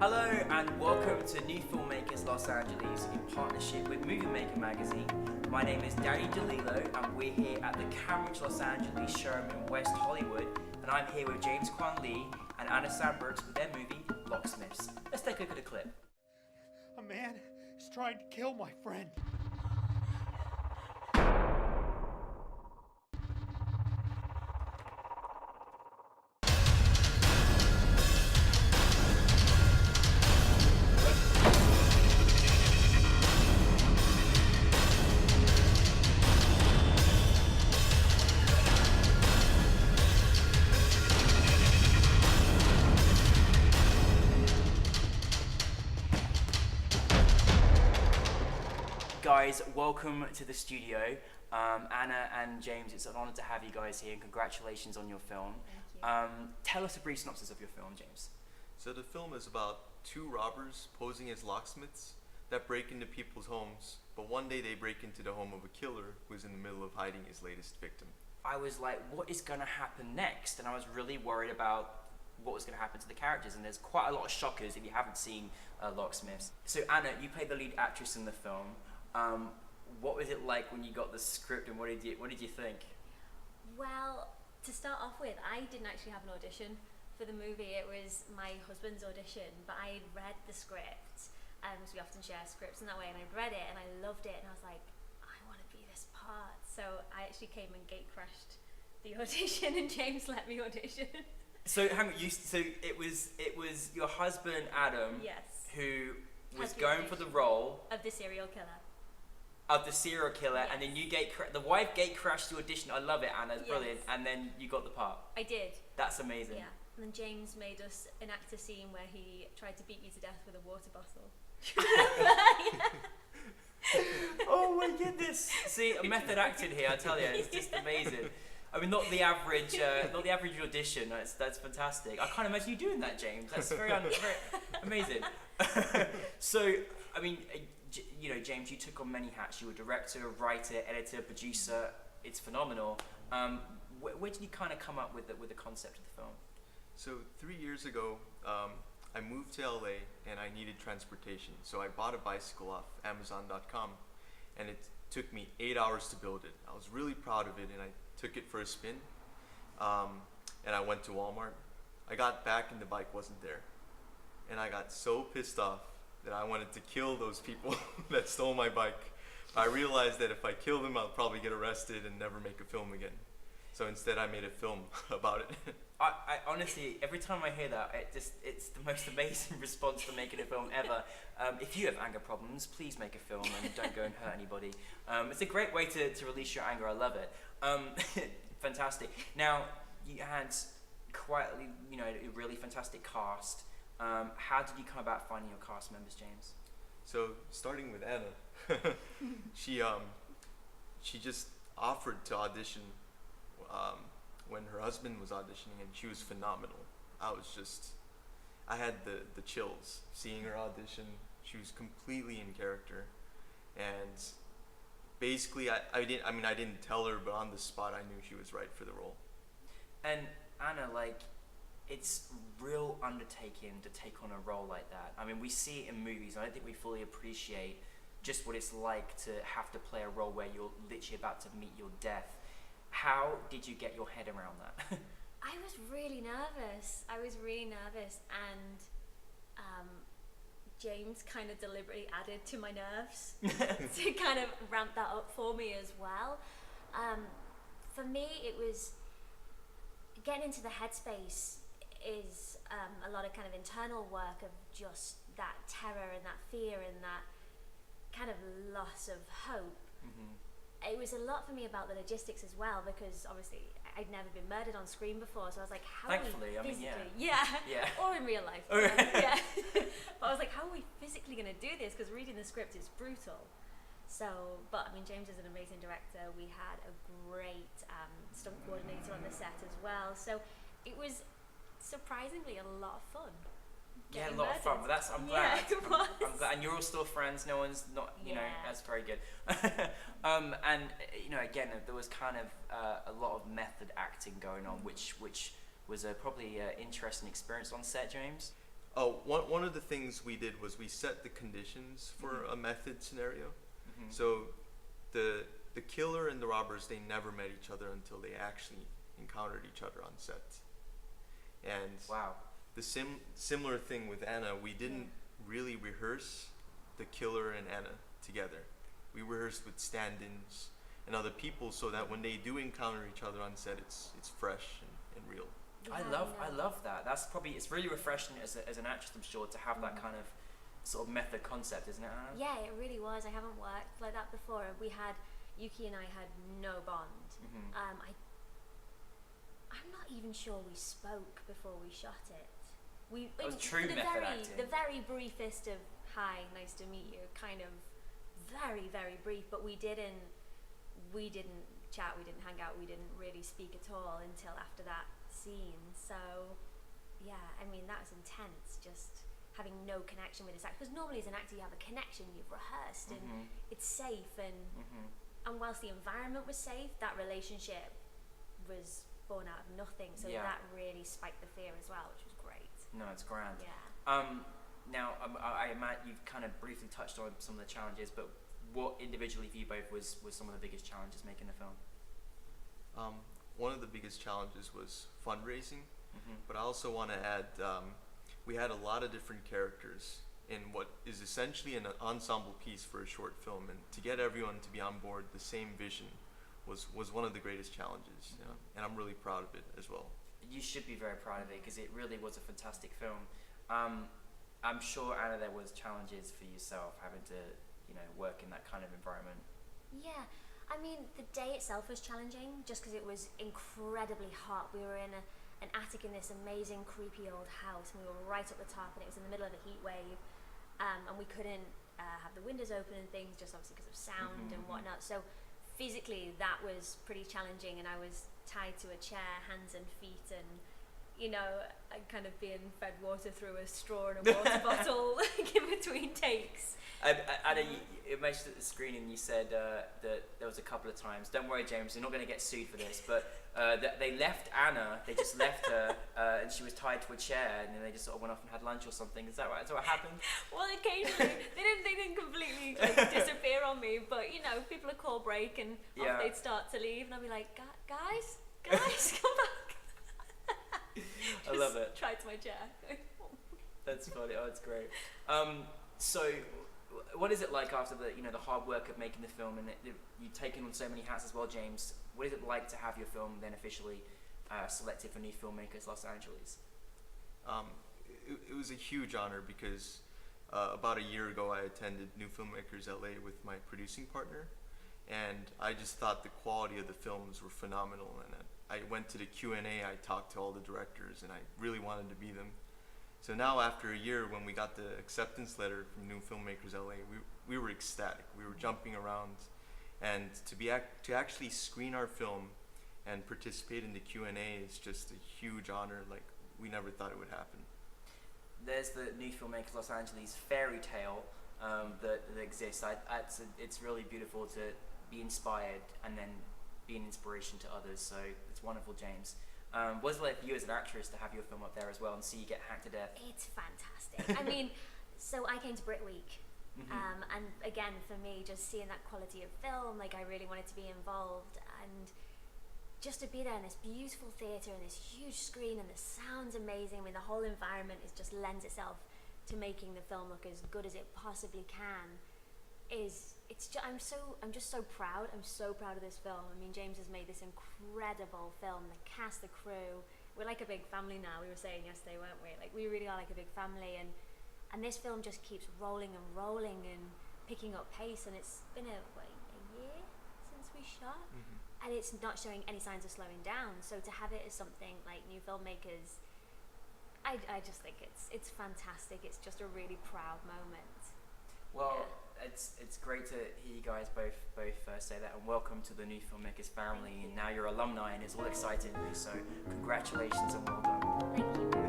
Hello and welcome to NewFilmmakers Los Angeles in partnership with Movie Maker magazine. My name is Danny De Lillo and we're here at the Sambrooks Los Angeles showroom in West Hollywood, and I'm here with James Kwon and Anna Sambrooks with their movie Locksmiths. Let's take a look at the clip. A man is trying to kill my friend. Guys, welcome to the studio. Anna and James, it's an honor to have you guys here and congratulations on your film. Thank you. Tell us a brief synopsis of your film, James. So the film is about two robbers posing as locksmiths that break into people's homes, but one day they break into the home of a killer who is in the middle of hiding his latest victim. I was like, what is going to happen next? And I was really worried about what was going to happen to the characters, and there's quite a lot of shockers if you haven't seen Locksmiths. So Anna, you played the lead actress in the film. What was it like when you got the script, and what did you think? Well, to start off with, I didn't actually have an audition for the movie. It was my husband's audition, but I had read the script, because we often share scripts in that way, and I read it and I loved it, and I was like, I want to be this part. So I actually came and gate crashed the audition, and James let me audition. So hang on, so it was your husband Adam, Yes. who was Had the going for the audition. role Of the serial killer. of the serial killer, Yes. and then you the wife gate crashed the audition. I love it, Anna. It's Yes. brilliant. And then you got the part. I did. That's amazing. Yeah. And then James made us enact a scene where he tried to beat me to death with a water bottle. Oh my goodness! See, method acted here. I tell you, it's just amazing. I mean, not the average audition. That's fantastic. I can't imagine you doing that, James. That's very amazing. So, I mean, you know, James, you took on many hats. You were director, writer, editor, producer. It's phenomenal. Where did you kind of come up with the concept of the film? So 3 years ago, I moved to LA and I needed transportation. So I bought a bicycle off Amazon.com, and it took me 8 hours to build it. I was really proud of it, and I took it for a spin. And I went to Walmart. I got back and the bike wasn't there. And I got so pissed off that I wanted to kill those people that stole my bike. I realized that if I kill them, I'll probably get arrested and never make a film again. So instead I made a film about it. I honestly, every time I hear that, it's the most amazing response to making a film ever. If you have anger problems, please make a film and don't go and hurt anybody. It's a great way to release your anger. I love it. Fantastic. Now, you had quite, you know, a really fantastic cast. How did you come about finding your cast members, James? So starting with Anna, she just offered to audition when her husband was auditioning, and she was phenomenal. I had the chills seeing her audition. She was completely in character, and basically I didn't tell her, but on the spot I knew she was right for the role. And Anna, like, it's real undertaking to take on a role like that. I mean, we see it in movies, and I don't think we fully appreciate just what it's like to have to play a role where you're literally about to meet your death. How did you get your head around that? I was really nervous. And James kind of deliberately added to my nerves to kind of ramp that up for me as well. For me, it was getting into the headspace is a lot of kind of internal work of just that terror and that fear and that kind of loss of hope. Mm-hmm. It was a lot for me about the logistics as well, because obviously I'd never been murdered on screen before, so I was like, how Thankfully, are we I mean, physically, yeah. or in real life, Or- yeah. But I was like, how are we physically going to do this? Because reading the script is brutal. So, but I mean, James is an amazing director. We had a great stunt coordinator on the set as well. So it was surprisingly a lot of fun. Yeah, a Getting lot of fun, murdered. but I'm glad. Yeah, it was. I'm glad, and you're all still friends. No one's not, you know, Yeah. that's very good. And you know, again, there was kind of a lot of method acting going on, which was probably an interesting experience on set, James. Oh, one of the things we did was we set the conditions for a method scenario. So the killer and the robbers, they never met each other until they actually encountered each other on set. And Wow. the similar thing with Anna, we didn't really rehearse the killer and Anna together. We rehearsed with stand-ins and other people so that when they do encounter each other on set, it's fresh and real. I love that. That's probably, it's really refreshing as an actress, I'm sure, to have that kind of sort of method concept, isn't it, Anna? Yeah, it really was. I haven't worked like that before. Yuki and I had no bond. I'm not even sure we spoke before we shot it. It was true method acting. The very briefest of hi, nice to meet you, kind of very, very brief, but we didn't chat, we didn't hang out, we didn't really speak at all until after that scene. So yeah, I mean, that was intense, just having no connection with this actor, because normally as an actor you have a connection, you've rehearsed and it's safe, and whilst the environment was safe, that relationship was born out of nothing, so that really spiked the fear as well, which was great. No, it's grand. Yeah. Now I imagine you've kind of briefly touched on some of the challenges, but what individually for you both was some of the biggest challenges making the film? One of the biggest challenges was fundraising, but I also want to add, we had a lot of different characters in what is essentially an ensemble piece for a short film, and to get everyone to be on board the same vision was one of the greatest challenges, and I'm really proud of it as well. You should be very proud of it, because it really was a fantastic film. I'm sure, Anna, there was challenges for yourself having to, work in that kind of environment. Yeah, I mean, the day itself was challenging just because it was incredibly hot. We were in an attic in this amazing, creepy old house, and we were right up the top, and it was in the middle of a heat wave, and we couldn't have the windows open and things, just obviously because of sound and whatnot. So physically, that was pretty challenging, and I was tied to a chair, hands and feet, and kind of being fed water through a straw and a water bottle in between takes. Anna, you mentioned at the screening, you said that there was a couple of times, don't worry James, you're not going to get sued for this, but that they left Anna, they just left her, and she was tied to a chair, and then they just sort of went off and had lunch or something. Is that right? Is that what happened? Well, occasionally, they didn't completely disappear on me, but people would call break, and off they'd start to leave, and I'd be like, guys, come back. I love it. Tried to my chair. That's funny. Oh, it's great. So, what is it like after the the hard work of making the film, and you've taken on so many hats as well, James? What is it like to have your film then officially selected for NewFilmmakers Los Angeles? It was a huge honor because about a year ago I attended NewFilmmakers LA with my producing partner, and I just thought the quality of the films were phenomenal, and I went to the Q&A, I talked to all the directors, and I really wanted to be them. So now after a year, when we got the acceptance letter from NewFilmmakers LA, we were ecstatic. We were jumping around, and to actually screen our film and participate in the Q&A is just a huge honor. Like, we never thought it would happen. There's the NewFilmmakers Los Angeles fairy tale that exists. It's really beautiful to be inspired and then be an inspiration to others, so it's wonderful, James. What is it like for you as an actress to have your film up there as well and see you get hacked to death? It's fantastic. I mean, so I came to Brit Week, and again, for me, just seeing that quality of film, like, I really wanted to be involved, and just to be there in this beautiful theatre and this huge screen, and the sound's amazing. I mean, the whole environment just lends itself to making the film look as good as it possibly can. I'm just so proud. I'm so proud of this film. I mean, James has made this incredible film. The cast, the crew, we're like a big family now. We were saying yesterday, weren't we? Like, we really are like a big family, and this film just keeps rolling and rolling and picking up pace. And it's been a year since we shot, and it's not showing any signs of slowing down. So to have it as something like NewFilmmakers, I just think it's fantastic. It's just a really proud moment. Well, it's great to hear you guys both say that, and welcome to the NewFilmmakers family. And now you're alumni, and it's all exciting. So congratulations and well done. Thank you.